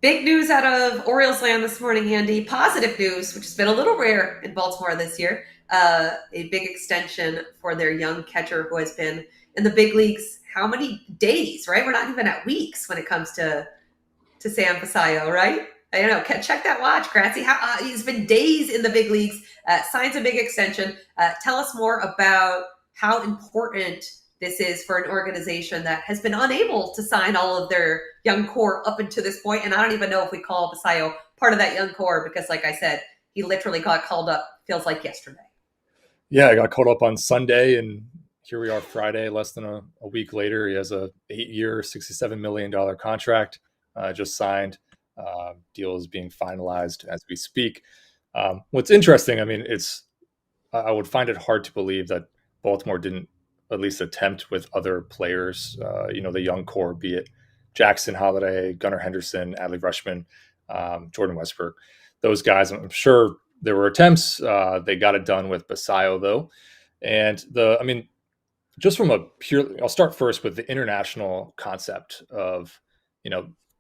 Big news out of Orioles land this morning, Andy. Positive news, which has been a little rare in Baltimore this year. A big extension for their young catcher who has been in the big leagues. How many days, right? We're not even at weeks when it comes to Sam Basallo, right? I don't know. Check that watch, Kratzy. He's been days in the big leagues. Signs a big extension. Tell us more about how important this is for an organization that has been unable to sign all of their young core up until this point. And I don't even know if we call Basallo part of that young core because, like I said, he literally got called up, feels like yesterday. Yeah, I got called up on Sunday, and here we are Friday, less than a week later. He has a 8-year, $67 million contract just signed. Deal is being finalized as we speak. What's interesting, I mean, I would find it hard to believe that Baltimore didn't at least attempt with other players, the young core, be it Jackson Holliday, Gunnar Henderson, Adley Rutschman, Jordan Westbrook. Those guys, I'm sure there were attempts. They got it done with Basallo, though. And just from I'll start first with the international concept of,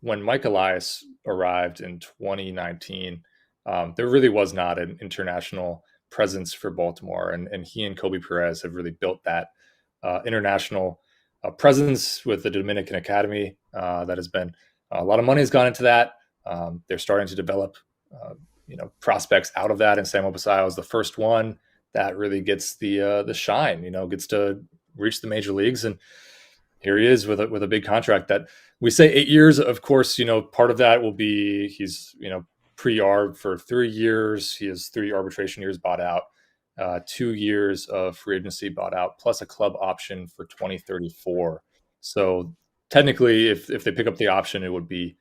when Mike Elias arrived in 2019, there really was not an international presence for Baltimore. And he and Kobe Perez have really built that international presence with the Dominican Academy. That has been a lot of money has gone into that. They're starting to develop, prospects out of that. And Samuel Basallo is the first one that really gets the shine, gets to reach the major leagues. And here he is with a big contract that we say 8 years. Of course, part of that will be he's, pre-arb for 3 years. He has 3 arbitration years bought out, 2 years of free agency bought out, plus a club option for 2034. So technically, if they pick up the option, it would be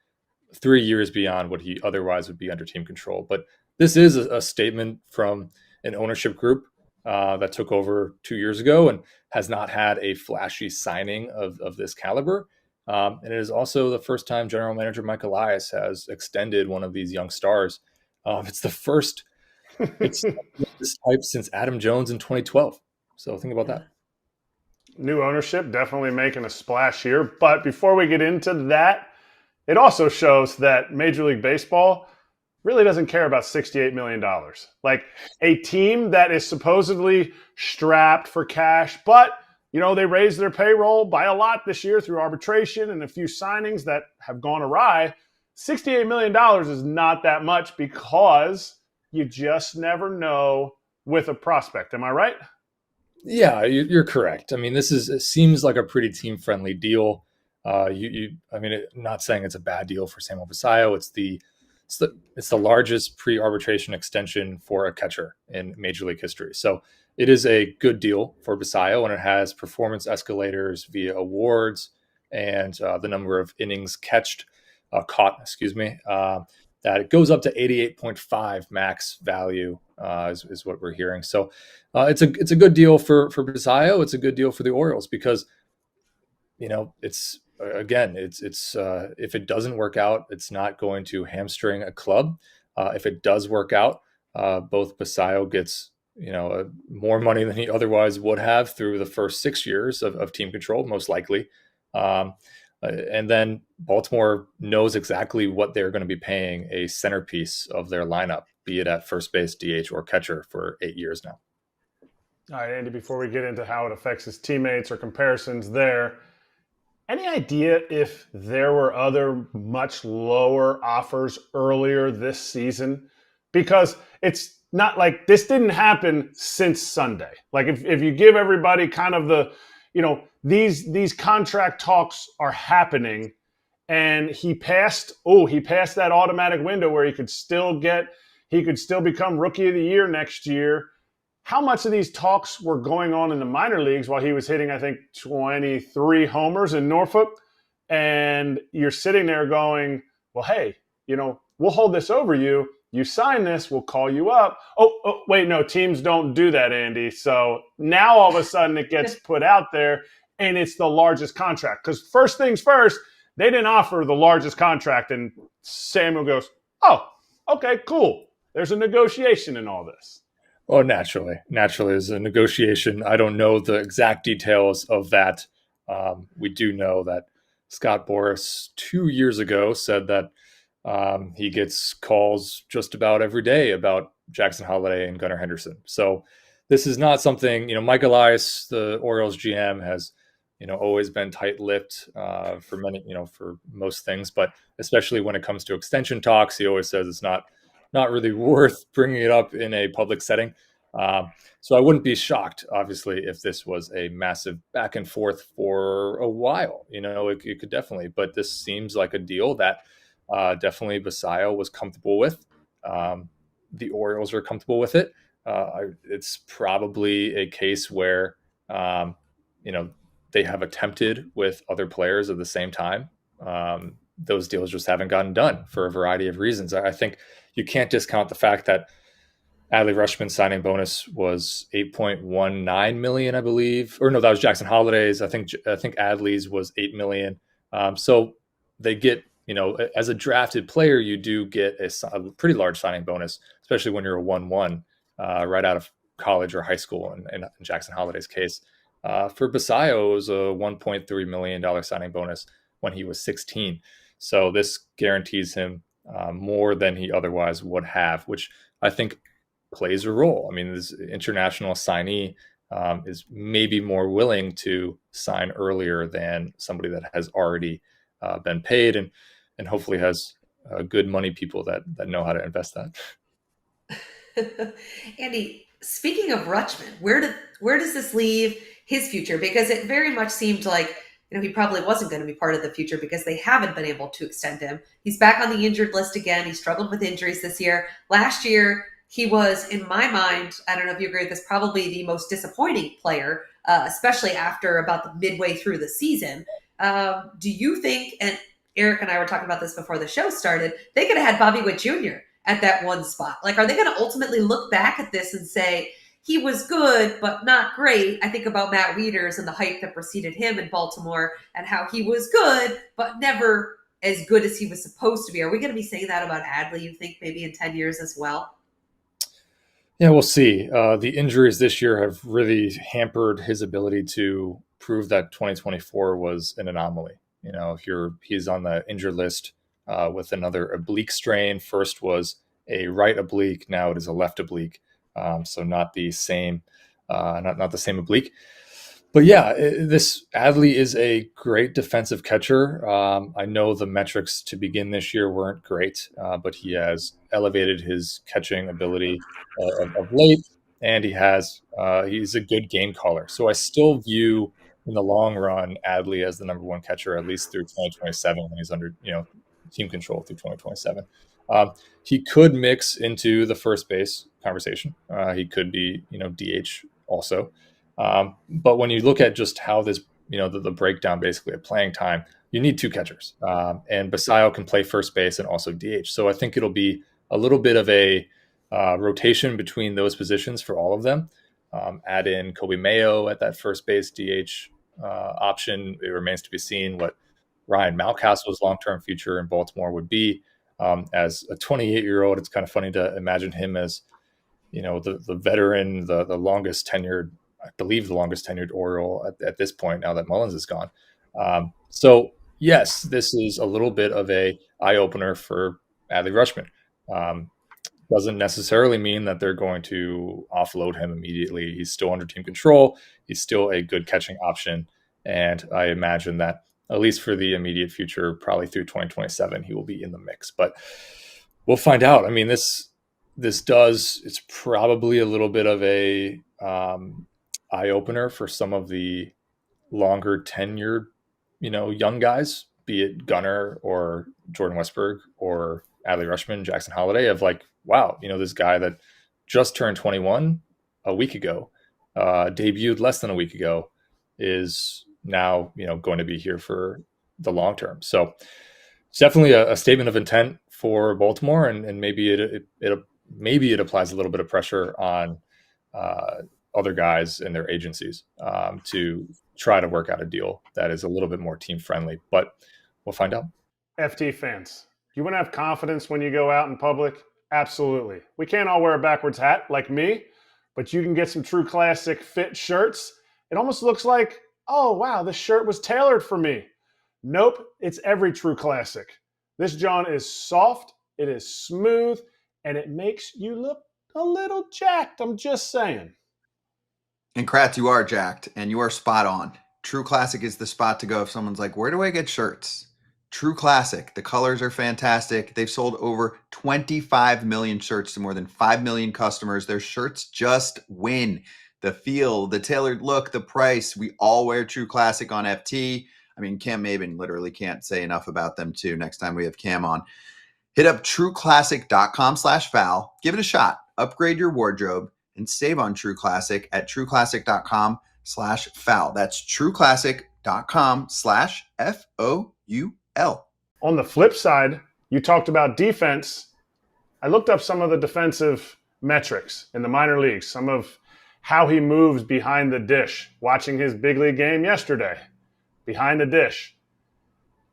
3 years beyond what he otherwise would be under team control. But this is a statement from an ownership group that took over 2 years ago and has not had a flashy signing of this caliber. And it is also the first time general manager Mike Elias has extended one of these young stars. It's the first it's this type since Adam Jones in 2012. So think about that. New ownership definitely making a splash here. But before we get into that, it also shows that Major League Baseball really doesn't care about $68 million. Like a team that is supposedly strapped for cash, but they raised their payroll by a lot this year through arbitration and a few signings that have gone awry. $68 million is not that much because you just never know with a prospect. Am I right? Yeah, you're correct. I mean, it seems like a pretty team-friendly deal. Not saying it's a bad deal for Samuel Basallo. It's the largest pre-arbitration extension for a catcher in Major League history. So it is a good deal for Basallo, and it has performance escalators via awards and the number of innings caught. That it goes up to 88.5 max value is what we're hearing. So it's a good deal for Basallo. It's a good deal for the Orioles because it's if it doesn't work out, it's not going to hamstring a club. If it does work out, both Basallo gets more money than he otherwise would have through the first 6 years of team control, most likely. And then Baltimore knows exactly what they're going to be paying a centerpiece of their lineup, be it at first base, DH, or catcher for 8 years now. All right, Andy, before we get into how it affects his teammates or comparisons there, any idea if there were other much lower offers earlier this season? Because it's not like this didn't happen since Sunday. Like if you give everybody kind of the, these contract talks are happening, and he passed that automatic window where he could still become rookie of the year next year. How much of these talks were going on in the minor leagues while he was hitting, I think, 23 homers in Norfolk? And you're sitting there going, well, hey, we'll hold this over you. You sign this, we'll call you up. Oh, wait, no, teams don't do that, Andy. So now all of a sudden it gets put out there, and it's the largest contract. Because first things first, they didn't offer the largest contract. And Samuel goes, oh, okay, cool. There's a negotiation in all this. Oh, naturally, there's a negotiation. I don't know the exact details of that. We do know that Scott Boras 2 years ago said that He gets calls just about every day about Jackson Holliday and Gunnar Henderson. So this is not something, Mike Elias, the Orioles GM, has, always been tight-lipped for many, for most things, but especially when it comes to extension talks, he always says it's not really worth bringing it up in a public setting. So I wouldn't be shocked, obviously, if this was a massive back and forth for a while. It could definitely, but this seems like a deal that definitely Basallo was comfortable with. The Orioles are comfortable with it. It's probably a case where, they have attempted with other players at the same time. Those deals just haven't gotten done for a variety of reasons. I think you can't discount the fact that Adley Rutschman's signing bonus was $8.19 million, I believe, or no, that was Jackson Holliday's. I think Adley's was $8 million. So they get, as a drafted player, you do get a pretty large signing bonus, especially when you're a 1-1 right out of college or high school. In Jackson Holliday's case, for Basallo, it was a $1.3 million signing bonus when he was 16. So this guarantees him more than he otherwise would have, which I think plays a role. I mean, this international signee is maybe more willing to sign earlier than somebody that has already been paid and hopefully has good money people that know how to invest that. Andy, speaking of Rutschman, where does this leave his future? Because it very much seemed like he probably wasn't going to be part of the future because they haven't been able to extend him. He's back on the injured list again. He struggled with injuries this year. Last year, he was, in my mind, I don't know if you agree with this, probably the most disappointing player, especially after about the midway through the season. Do you think, and Eric and I were talking about this before the show started, they could have had Bobby Witt Jr. at that one spot? Like, are they going to ultimately look back at this and say, he was good, but not great? I think about Matt Wieters and the hype that preceded him in Baltimore and how he was good, but never as good as he was supposed to be. Are we going to be saying that about Adley, you think, maybe in 10 years as well? Yeah, we'll see. The injuries this year have really hampered his ability to prove that 2024 was an anomaly. He's on the injured list with another oblique strain. First was a right oblique, now it is a left oblique. So not the same, not the same oblique. But yeah, this Adley is a great defensive catcher. I know the metrics to begin this year weren't great, but he has elevated his catching ability of late, and he's a good game caller. So I still view in the long run Adley as the number one catcher, at least through 2027 when he's under team control through 2027. He could mix into the first base conversation. He could be DH also. But when you look at just how this, the breakdown basically of playing time, you need two catchers. And Basallo can play first base and also DH. So I think it'll be a little bit of a rotation between those positions for all of them. Add in Kobe Mayo at that first base DH option. It remains to be seen what Ryan Mountcastle's long-term future in Baltimore would be. As a 28-year-old, it's kind of funny to imagine him as, the veteran, the longest tenured, I believe the longest tenured Oriole at this point, now that Mullins is gone. So yes, this is a little bit of a eye opener for Adley Rutschman. Doesn't necessarily mean that they're going to offload him immediately. He's still under team control. He's still a good catching option. And I imagine that at least for the immediate future, probably through 2027, he will be in the mix. But we'll find out. I mean, it's probably a little bit of a eye opener for some of the longer tenured, young guys, be it Gunnar or Jordan Westberg or Adley Rutschman, Jackson Holliday, of like, wow, this guy that just turned 21 a week ago, debuted less than a week ago, is now, going to be here for the long term. So it's definitely a statement of intent for Baltimore, and maybe it applies a little bit of pressure on other guys and their agencies to try to work out a deal that is a little bit more team friendly. But we'll find out. FT fans, you want to have confidence when you go out in public? Absolutely. We can't all wear a backwards hat like me, but you can get some True Classic fit shirts. It almost looks like, oh, wow, this shirt was tailored for me. Nope, it's every True Classic. This John is soft, it is smooth, and it makes you look a little jacked. I'm just saying. And Kratz, you are jacked, and you are spot on. True Classic is the spot to go if someone's like, where do I get shirts? True Classic. The colors are fantastic. They've sold over 25 million shirts to more than 5 million customers. Their shirts just win. The feel, the tailored look, the price. We all wear True Classic on FT. I mean, Cam Maben literally can't say enough about them too next time we have Cam on. Hit up trueclassic.com/foul. Give it a shot. Upgrade your wardrobe and save on True Classic at trueclassic.com/foul. That's trueclassic.com/FOUL. On the flip side, you talked about defense. I looked up some of the defensive metrics in the minor leagues, some of how he moves behind the dish, watching his big league game yesterday, behind the dish.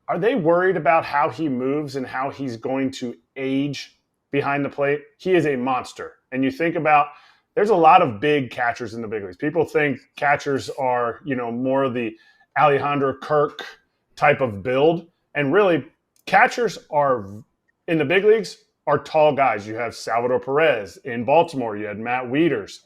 Are they worried about how he moves and how he's going to age behind the plate? He is a monster. And you think about, there's a lot of big catchers in the big leagues. People think catchers are, more of the Alejandro Kirk type of build. And really, catchers are, in the big leagues, are tall guys. You have Salvador Perez. In Baltimore, you had Matt Wieters.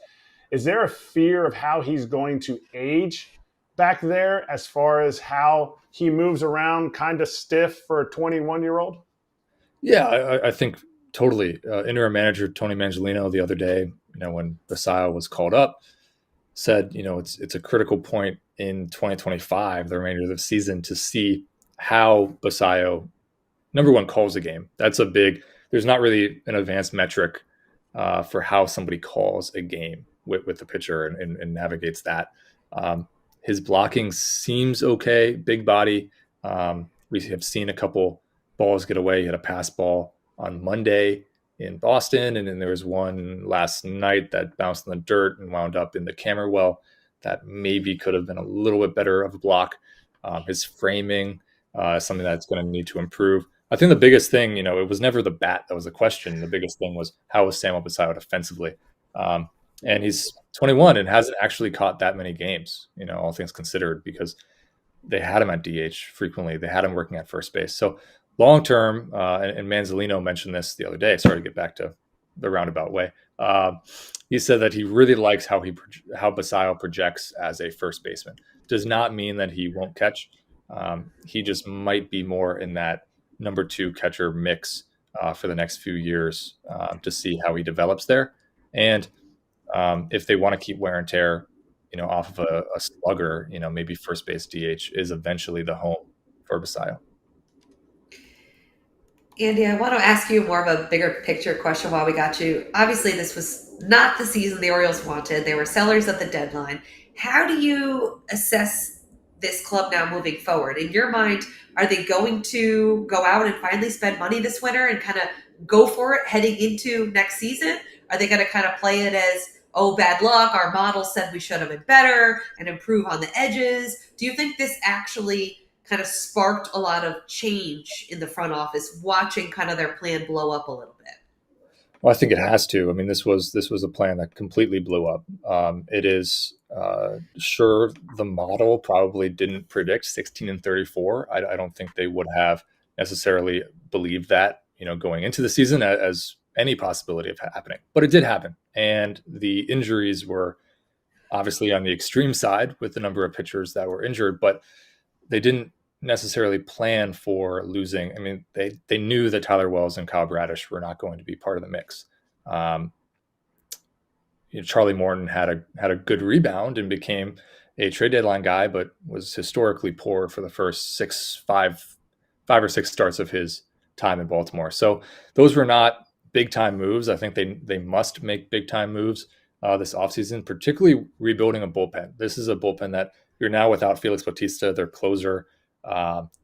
Is there a fear of how he's going to age back there as far as how he moves around kind of stiff for a 21-year-old? Yeah, I think totally. Interim manager Tony Mangiolino the other day, when Basallo was called up, said, it's a critical point in 2025, the remainder of the season, to see how Basallo, number one, calls a game. That's a big, there's not really an advanced metric for how somebody calls a game with the pitcher and navigates that. His blocking seems okay, big body. We have seen a couple balls get away. He had a pass ball on Monday in Boston, and then there was one last night that bounced in the dirt and wound up in the camera well that maybe could have been a little bit better of a block. His framing is something that's going to need to improve. I think the biggest thing, it was never the bat that was the question. The biggest thing was, how was Samuel Basallo defensively? And he's 21 and hasn't actually caught that many games, all things considered, because they had him at DH frequently. They had him working at first base. So long term, and Manzolino mentioned this the other day. Sorry to get back to the roundabout way. He said that he really likes how Basallo projects as a first baseman. Does not mean that he won't catch. He just might be more in that number two catcher mix for the next few years to see how he develops there. And if they want to keep wear and tear, off of a slugger, maybe first base DH is eventually the home for Basallo. Andy, I want to ask you more of a bigger picture question while we got you. Obviously, this was not the season the Orioles wanted. They were sellers at the deadline. How do you assess this club now moving forward? In your mind, are they going to go out and finally spend money this winter and kind of go for it heading into next season? Are they going to kind of play it as, oh, bad luck, our model said we should have been better, and improve on the edges? Do you think this actually kind of sparked a lot of change in the front office, watching kind of their plan blow up a little bit? Well, I think it has to. I mean, this was a plan that completely blew up. It is sure the model probably didn't predict 16-34. I don't think they would have necessarily believed that, going into the season as any possibility of happening. But it did happen, and the injuries were obviously on the extreme side with the number of pitchers that were injured, but they didn't necessarily plan for losing. I mean, they knew that Tyler Wells and Kyle Bradish were not going to be part of the mix. Charlie Morton had a good rebound and became a trade deadline guy, but was historically poor for the first five or six starts of his time in Baltimore. So those were not big time moves. I think they must make big time moves this offseason, particularly rebuilding a bullpen. This is a bullpen that you're now without Felix Bautista, their closer,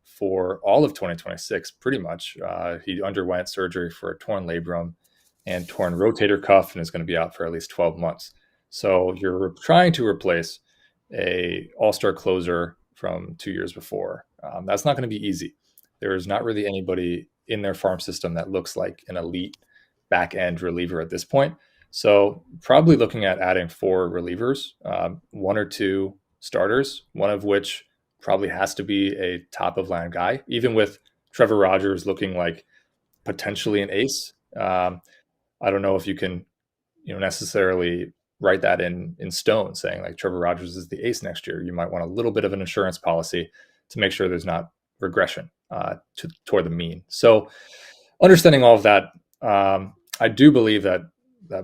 for all of 2026, pretty much. He underwent surgery for a torn labrum and torn rotator cuff and is going to be out for at least 12 months. So you're trying to replace a all-star closer from 2 years before. That's not going to be easy. There is not really anybody in their farm system that looks like an elite back-end reliever at this point. So probably looking at adding 4 relievers, 1 or 2 starters, one of which probably has to be a top of line guy. Even with Trevor Rogers looking like potentially an ace. I don't know if you can, necessarily write that in stone, saying like Trevor Rogers is the ace next year. You might want a little bit of an insurance policy to make sure there's not regression toward the mean. So, understanding all of that, I do believe that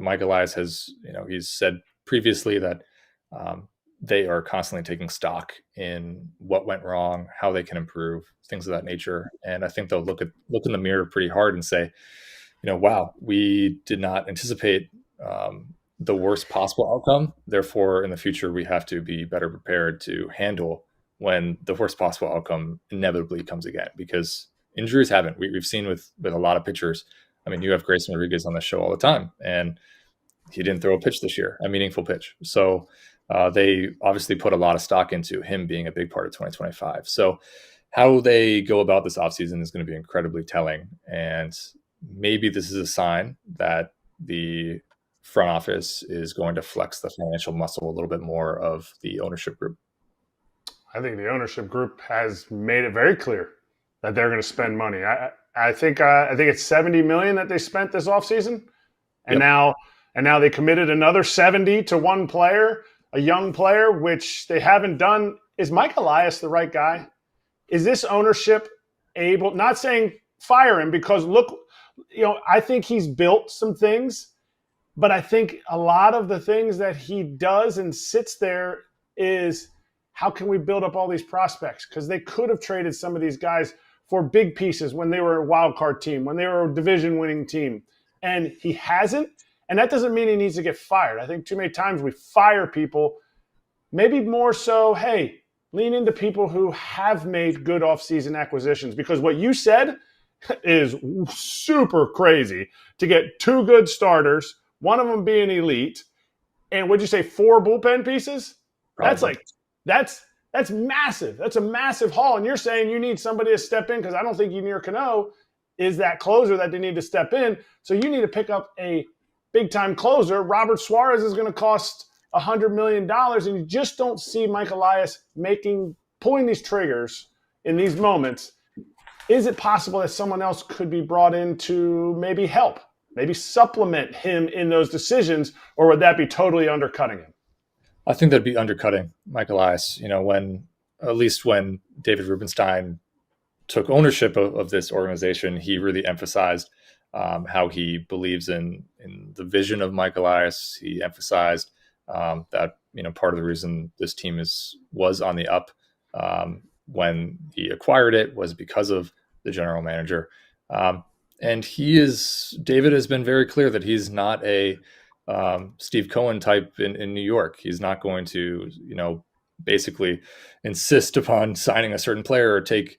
Mike Elias has, he's said previously that they are constantly taking stock in what went wrong, how they can improve, things of that nature. And I think they'll look in the mirror pretty hard and say, wow, we did not anticipate the worst possible outcome. Therefore, in the future, we have to be better prepared to handle when the worst possible outcome inevitably comes again, because injuries happen. We've seen with a lot of pitchers. I mean, you have Grayson Rodriguez on the show all the time, and he didn't throw a pitch this year, a meaningful pitch. So they obviously put a lot of stock into him being a big part of 2025. So how they go about this offseason is going to be incredibly telling. And maybe this is a sign that the front office is going to flex the financial muscle a little bit more of the ownership group. I think the ownership group has made it very clear that they're going to spend money. I think it's $70 million that they spent this offseason. And Yep. now they committed another 70 to one player, a young player, which they haven't done. Is Mike Elias the right guy? Is this ownership able, not saying fire him, because look, I think he's built some things, but I think a lot of the things that he does and sits there is, how can we build up all these prospects? Because they could have traded some of these guys for big pieces when they were a wild card team, when they were a division winning team. And he hasn't. And that doesn't mean he needs to get fired. I think too many times we fire people. Maybe more so, hey, lean into people who have made good offseason acquisitions. Because what you said is super crazy, to get two good starters, one of them being elite, and what'd you say, 4 bullpen pieces? Probably. That's massive. That's a massive haul. And you're saying you need somebody to step in, because I don't think Yunier Cano is that closer that they need to step in. So you need to pick up a big-time closer. Robert Suarez is going to cost $100 million, and you just don't see Mike Elias pulling these triggers in these moments. Is it possible that someone else could be brought in to maybe help, maybe supplement him in those decisions, or would that be totally undercutting him? I think that'd be undercutting Mike Elias. At least when David Rubenstein took ownership of this organization, he really emphasized how he believes in the vision of Mike Elias. He emphasized that part of the reason this team was on the up when he acquired it was because of the general manager. And David has been very clear that he's not a Steve Cohen type in New York. He's not going to, basically insist upon signing a certain player or take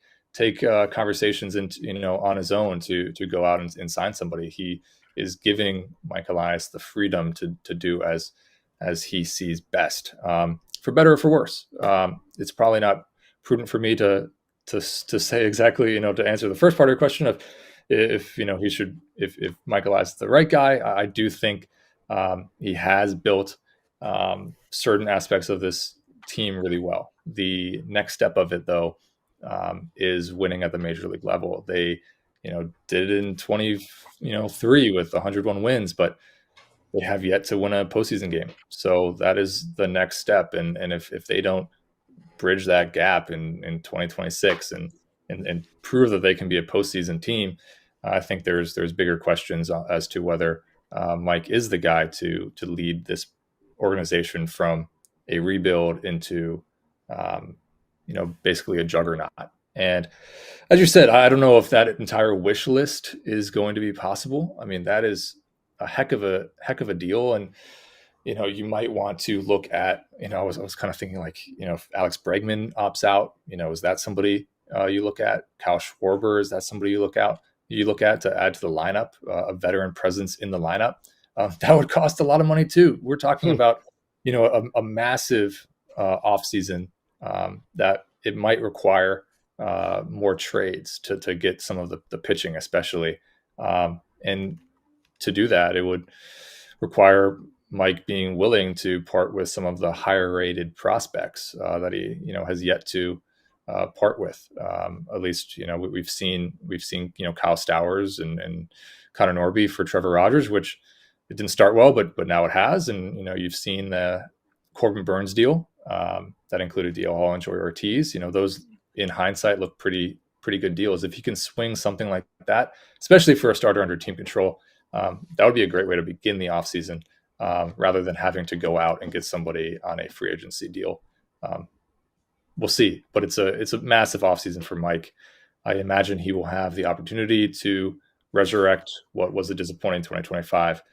conversations on his own to go out and sign somebody. He is giving Mike Elias the freedom to do as he sees best, for better or for worse. It's probably not prudent for me to say exactly, to answer the first part of your question of if Mike Elias is the right guy. I do think he has built certain aspects of this team really well. The next step of it, though, is winning at the major league level. They, did it in 23 with 101 wins, but they have yet to win a postseason game. So that is the next step. And if they don't bridge that gap in 2026 and prove that they can be a postseason team, I think there's bigger questions as to whether Mike is the guy to lead this organization from a rebuild into, basically a juggernaut. And as you said, I don't know if that entire wish list is going to be possible. I mean, that is a heck of a deal. And, you might want to look at, I was kind of thinking like, if Alex Bregman opts out, is that somebody you look at? Kyle Schwarber, is that somebody you look at to add to the lineup, a veteran presence in the lineup? That would cost a lot of money too. We're talking about, a massive offseason that it might require more trades to get some of the pitching, especially. And to do that, it would require Mike being willing to part with some of the higher rated prospects that he, has yet to part with. At least, we've seen, Kyle Stowers and Connor Norby for Trevor Rogers, which it didn't start well, but now it has. And, you've seen the Corbin Burns deal that included DL Hall and Joey Ortiz. Those in hindsight look pretty good deals. If you can swing something like that, especially for a starter under team control, that would be a great way to begin the offseason rather than having to go out and get somebody on a free agency deal. We'll see, but it's a massive offseason for Mike. I imagine he will have the opportunity to resurrect what was a disappointing 2025.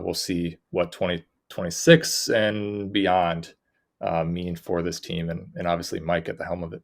We'll see what 2026 and beyond mean for this team, and obviously Mike at the helm of it.